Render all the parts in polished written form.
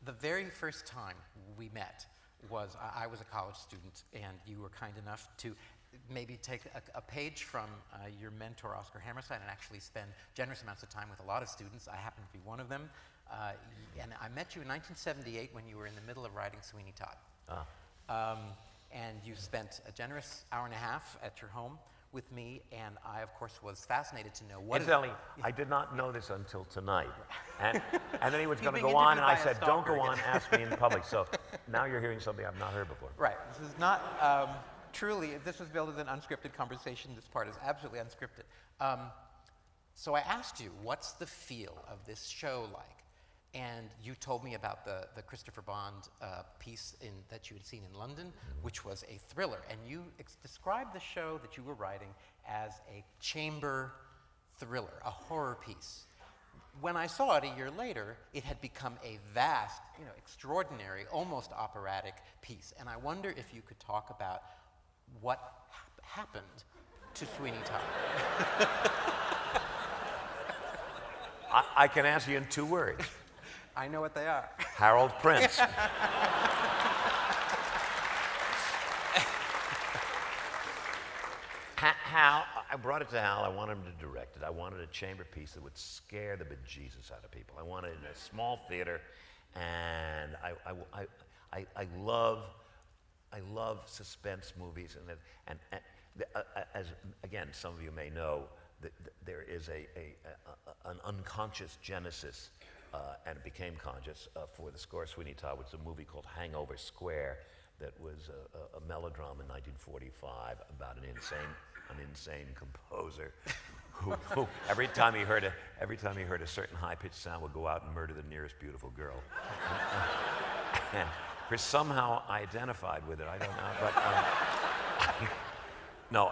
The very first time we met was, I was a college student, and you were kind enough to maybe take a page from your mentor, Oscar Hammerstein, and actually spend generous amounts of time with a lot of students. I happen to be one of them. And I met you in 1978 when you were in the middle of writing Sweeney Todd. And you spent a generous hour and a half at your home with me, and I, of course, was fascinated to know what Incidentally, I did not know this until tonight. And then he was going to go on, and I said, don't go on, ask me in public. So now you're hearing something I've not heard before. Right. This is not, truly, this was billed as an unscripted conversation. This part is absolutely unscripted. So I asked you, what's the feel of this show like? And you told me about the Christopher Bond piece that you had seen in London, which was a thriller. And you described the show that you were writing as a chamber thriller, a horror piece. When I saw it a year later, it had become a vast, extraordinary, almost operatic piece. And I wonder if you could talk about what happened to Sweeney Todd. I can answer you in 2 words. I know what they are. Harold Prince. Hal, I brought it to Hal. I wanted him to direct it. I wanted a chamber piece that would scare the bejesus out of people. I wanted it in a small theater, and I love suspense movies. And as again, some of you may know, there is an unconscious genesis. And it became conscious for the score of Sweeney Todd, which is a movie called Hangover Square that was a melodrama in 1945 about an insane composer who every time he heard a certain high-pitched sound would go out and murder the nearest beautiful girl. And for somehow I identified with it. I don't know, but no,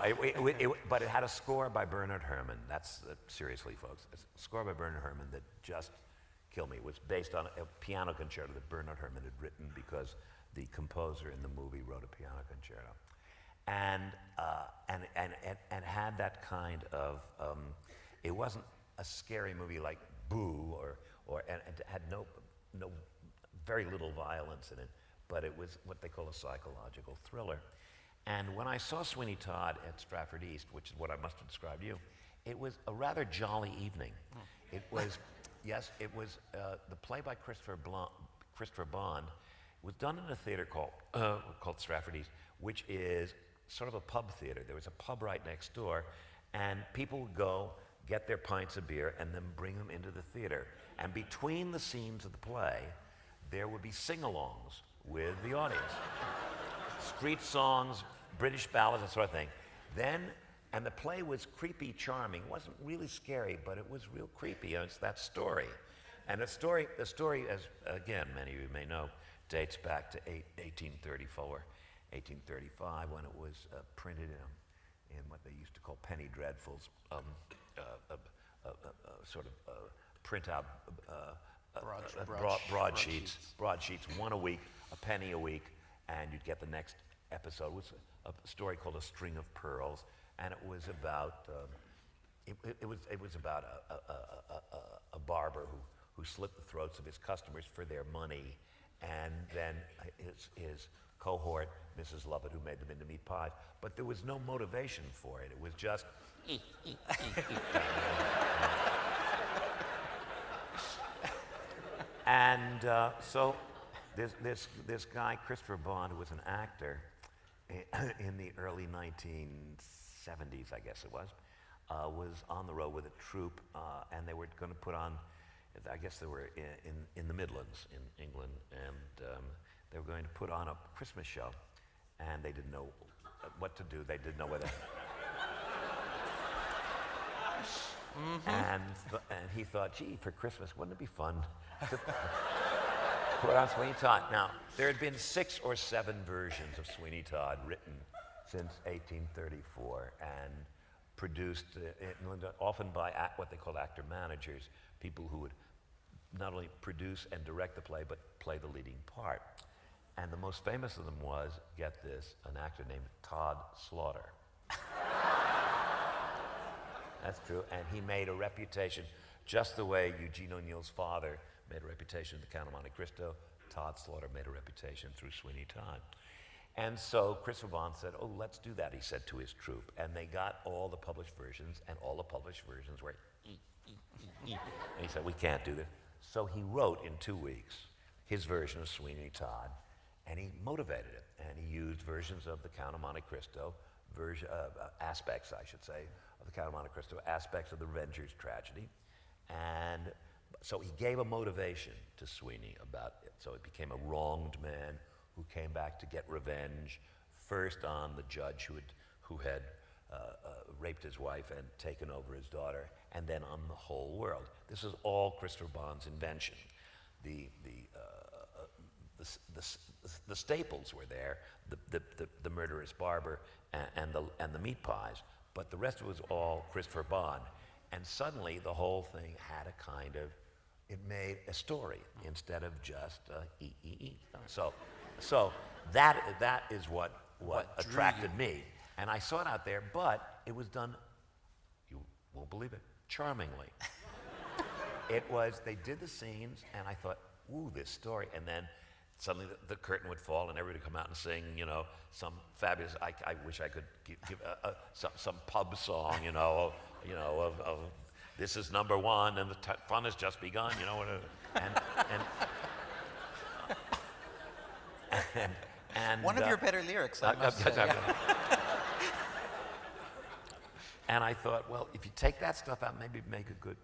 but it had a score by Bernard Herrmann. That's seriously, folks, a score by Bernard Herrmann that just killed me. It was based on a piano concerto that Bernard Herrmann had written because the composer in the movie wrote a piano concerto, and had that kind of. It wasn't a scary movie like Boo and it had no very little violence in it, but it was what they call a psychological thriller. And when I saw Sweeney Todd at Stratford East, which is what I must have described to you, it was a rather jolly evening. It was. Yes, it was the play by Christopher Bond. It was done in a theater called Stratford East, which is sort of a pub theater. There was a pub right next door, and people would go get their pints of beer and then bring them into the theater. And between the scenes of the play, there would be sing-alongs with the audience. Street songs, British ballads, that sort of thing. And the play was creepy charming. It wasn't really scary, but it was real creepy. It's that story. And the story, as again, many of you may know, dates back to 1834, 1835, when it was printed in what they used to call penny dreadfuls, sort of printout broadsheets, one a week, a penny a week, and you'd get the next episode. It was a story called A String of Pearls. And it was about a barber who slit the throats of his customers for their money, and then his cohort, Mrs. Lovett, who made them into meat pies. But there was no motivation for it. It was just. And so this guy, Christopher Bond, who was an actor in the early 1970s, I guess it was on the road with a troupe, and they were going to put on, I guess they were in the Midlands in England, and they were going to put on a Christmas show, and they didn't know what to do. They didn't know whether. And he thought, gee, for Christmas, wouldn't it be fun to put on Sweeney Todd? Now, there had been 6 or 7 versions of Sweeney Todd written since 1834 and produced often by what they call actor managers, people who would not only produce and direct the play, but play the leading part. And the most famous of them was, get this, an actor named Todd Slaughter. That's true, and he made a reputation just the way Eugene O'Neill's father made a reputation in The Count of Monte Cristo. Todd Slaughter made a reputation through Sweeney Todd. And so Christopher Bond said, oh, let's do that, he said to his troupe. And they got all the published versions, and all the published versions were And he said, we can't do this. So he wrote in 2 weeks his version of Sweeney Todd, and he motivated it. And he used versions of the Count of Monte Cristo, aspects, I should say, of the Count of Monte Cristo, aspects of the Revenger's tragedy. And so he gave a motivation to Sweeney about it. So it became a wronged man who came back to get revenge, first on the judge who had raped his wife and taken over his daughter, and then on the whole world. This is all Christopher Bond's invention. The staples were there, the murderous barber and the meat pies, but the rest of it was all Christopher Bond. And suddenly the whole thing had a kind of, it made a story instead of just E. So that is what attracted me. And I saw it out there, but it was done, you won't believe it, charmingly. They did the scenes, and I thought, ooh, this story. And then suddenly the curtain would fall, and everybody would come out and sing, some fabulous, I wish I could give some pub song, of this is number one, and the fun has just begun, and one of your better lyrics, I must say. And I thought, well, if you take that stuff out, maybe make a good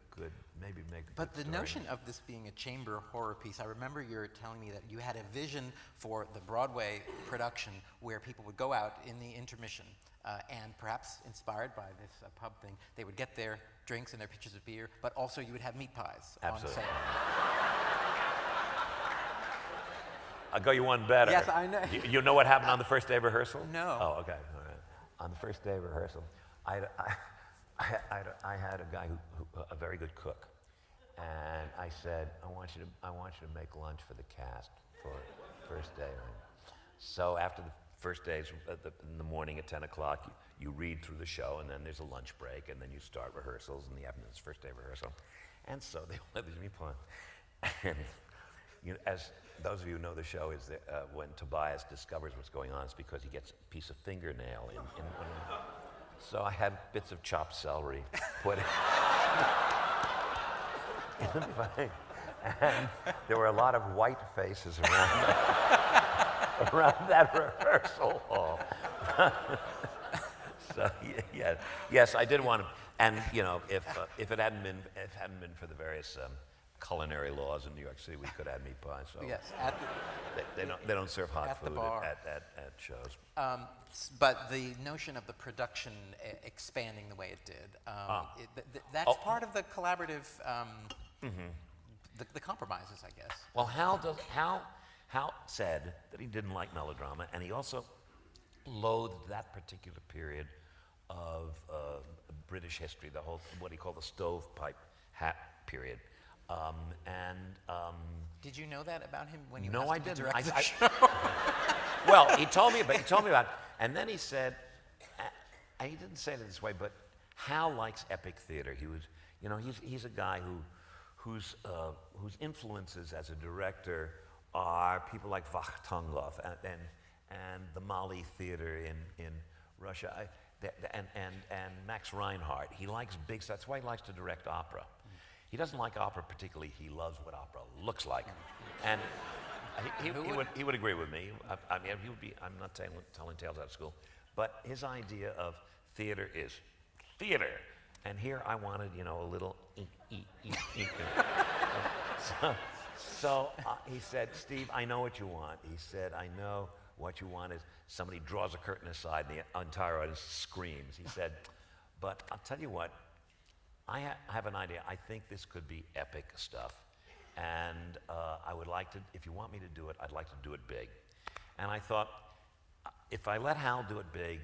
But the story. notion of this being a chamber horror piece, I remember you were telling me that you had a vision for the Broadway production where people would go out in the intermission and perhaps inspired by this pub thing, they would get their drinks and their pitchers of beer, but also you would have meat pies Absolutely. on sale. I'll go you one better. Yes, I know. You know what happened on the first day of rehearsal? No. Oh, okay. All right. On the first day of rehearsal, I had a guy a very good cook, and I said, I want you to make lunch for the cast for first day. So after the first days, in the morning at 10 o'clock, you read through the show, and then there's a lunch break, and then you start rehearsals in the afternoon. It's first day of rehearsal, and so they let me put. And as those of you who know the show, is that when Tobias discovers what's going on, it's because he gets a piece of fingernail in so I had bits of chopped celery put in the thing. And there were a lot of white faces around that rehearsal hall. So yes, I did want to. And if it hadn't been for the various culinary laws in New York City, we could have meat pie. So Yes, they don't serve hot at the food bar. at shows. But the notion of the production expanding the way it did, that's part of the collaborative, the compromises, I guess. Well, Hal said that he didn't like melodrama, and he also loathed that particular period of British history, the whole what he called the stovepipe hat period. Did you know that about him when you No, asked I him to didn't. direct the show? Well, he told me about it, and then he said, and he didn't say it this way, but Hal likes epic theater. He was, he's a guy whose influences as a director are people like Vakhtangov and the Mali Theater in Russia, and Max Reinhardt. He likes big. That's why he likes to direct opera. He doesn't like opera particularly. He loves what opera looks like, and he would agree with me. I mean, he would be. I'm not telling tales out of school, but his idea of theater is theater, and here I wanted, a little. So he said, Steve, I know what you want. He said, I know what you want is somebody draws a curtain aside and the entire audience screams. He said, but I'll tell you what. I have an idea. I think this could be epic stuff. And I would like to, if you want me to do it, I'd like to do it big. And I thought, if I let Hal do it big,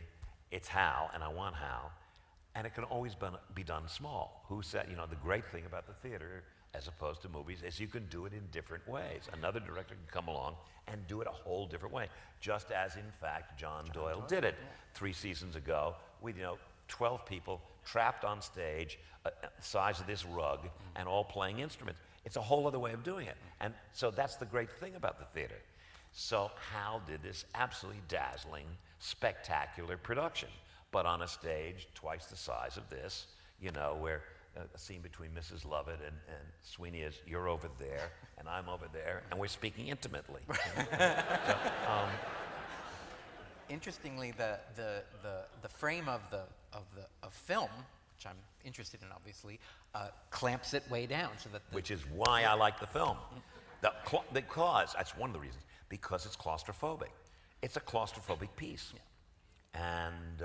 it's Hal, and I want Hal. And it can always be done small. Who said, the great thing about the theater, as opposed to movies, is you can do it in different ways. Another director can come along and do it a whole different way. Just as, in fact, John Doyle did it 3 seasons ago with, 12 people trapped on stage, size of this rug, and all playing instruments. It's a whole other way of doing it. And so that's the great thing about the theater. So Hal did this absolutely dazzling, spectacular production, but on a stage twice the size of this, you know, where a scene between Mrs. Lovett and Sweeney is, you're over there, and I'm over there, and we're speaking intimately. So, interestingly, the frame of film, which I'm interested in, obviously, clamps it way down so that which is why I like the film. Because that's one of the reasons. Because it's claustrophobic. It's a claustrophobic piece, and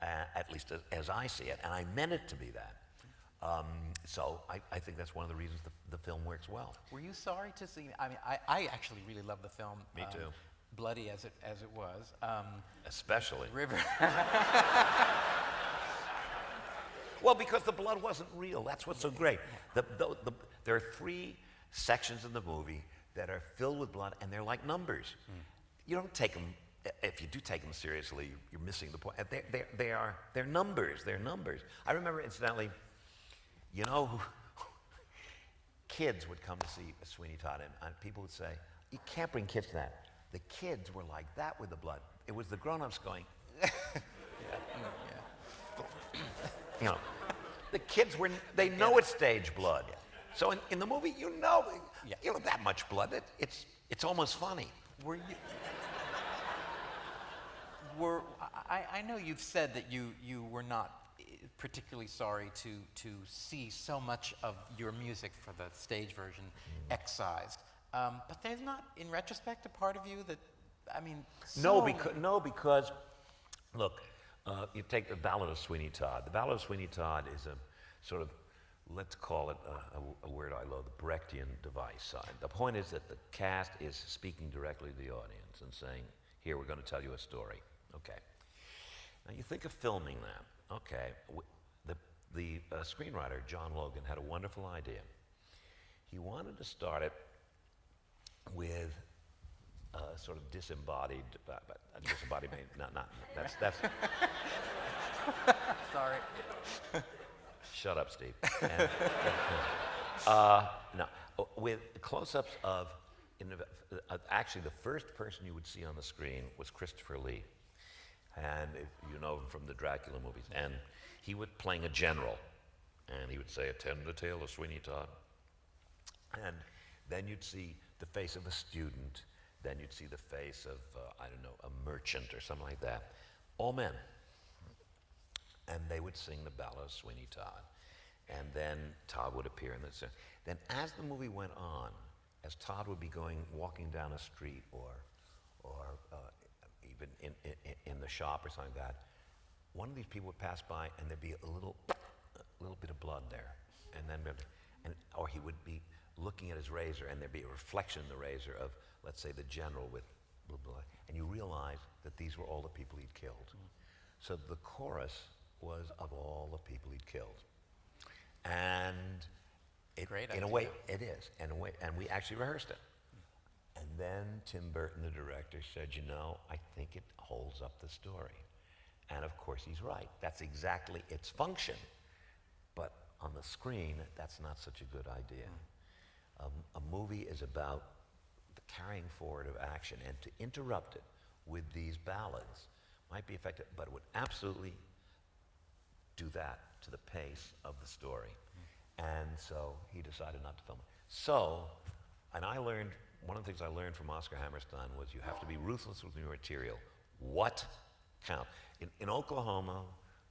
at least as I see it, and I meant it to be that. So I think that's one of the reasons the film works well. Were you sorry to see? I mean, I actually really love the film. Me too. Bloody as it was. Especially. River. Well, because the blood wasn't real. That's what's so great. There are 3 sections in the movie that are filled with blood, and they're like numbers. You don't take them. If you do take them seriously, you're missing the point. They're numbers. They're numbers. I remember, incidentally, you know, kids would come to see Sweeney Todd, and people would say, "You can't bring kids to that." The kids were like that with the blood. It was the grown-ups going, you know, the kids they know it's stage blood. So in the movie, you know that much blood. It's almost funny. Were you? I know you've said that you were not particularly sorry to see so much of your music for the stage version excised. But there's not, in retrospect, a part of you that, I mean, because, look, you take the Ballad of Sweeney Todd. The Ballad of Sweeney Todd is a sort of, let's call it a word I loathe, the Brechtian device. The point is that the cast is speaking directly to the audience and saying, here, we're going to tell you a story. Okay. Now, you think of filming that. Okay. The screenwriter, John Logan, had a wonderful idea. He wanted to start it with sort of disembodied, that's Sorry. Shut up, Steve. No, with close-ups of, actually the first person you would see on the screen was Christopher Lee. And if you know him from the Dracula movies. And he was playing a general. And he would say, attend the tale of Sweeney Todd. And then you'd see the face of a student. Then you'd see the face of, I don't know, a merchant or something like that. All men. And they would sing the Ballad of Sweeney Todd. And then Todd would appear in the... Then as the movie went on, as Todd would be walking down a street or even in the shop or something like that, one of these people would pass by and there'd be a little bit of blood there. Or he would be looking at his razor and there'd be a reflection in the razor of, let's say, the general with blood. And you realize that these were all the people he'd killed. So the chorus was of all the people he'd killed. And in a way, it is. And we actually rehearsed it. And then Tim Burton, the director, said, you know, I think it holds up the story. And of course, he's right. That's exactly its function. But on the screen, that's not such a good idea. A movie is about the carrying forward of action, and to interrupt it with these ballads might be effective, but it would absolutely do that to the pace of the story. And so he decided not to film it. So, and I learned, one of the things I learned from Oscar Hammerstein was you have to be ruthless with your material. What count? In Oklahoma,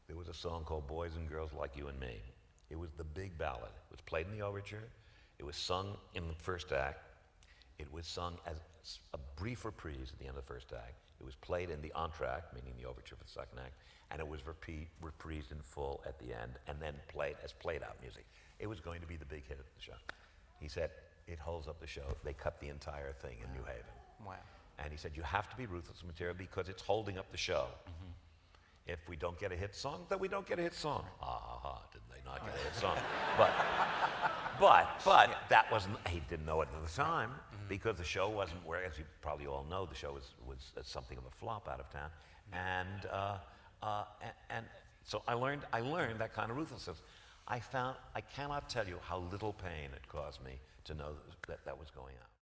there was a song called Boys and Girls Like You and Me. It was the big ballad. It was played in the overture. It was sung in the first act. It was sung as a brief reprise at the end of the first act. It was played in the entr'acte, meaning the overture for the second act, and it was reprised in full at the end, and then played as played-out music. It was going to be the big hit of the show. He said, it holds up the show. They cut the entire thing in New Haven. Wow. And he said, you have to be ruthless with material because it's holding up the show. If we don't get a hit song, then we don't get a hit song. Did they not get a hit song? But that wasn't, he didn't know it at the time because the show wasn't where, as you probably all know, the show was something of a flop out of town. And so I learned that kind of ruthlessness. I cannot tell you how little pain it caused me to know that that was going out.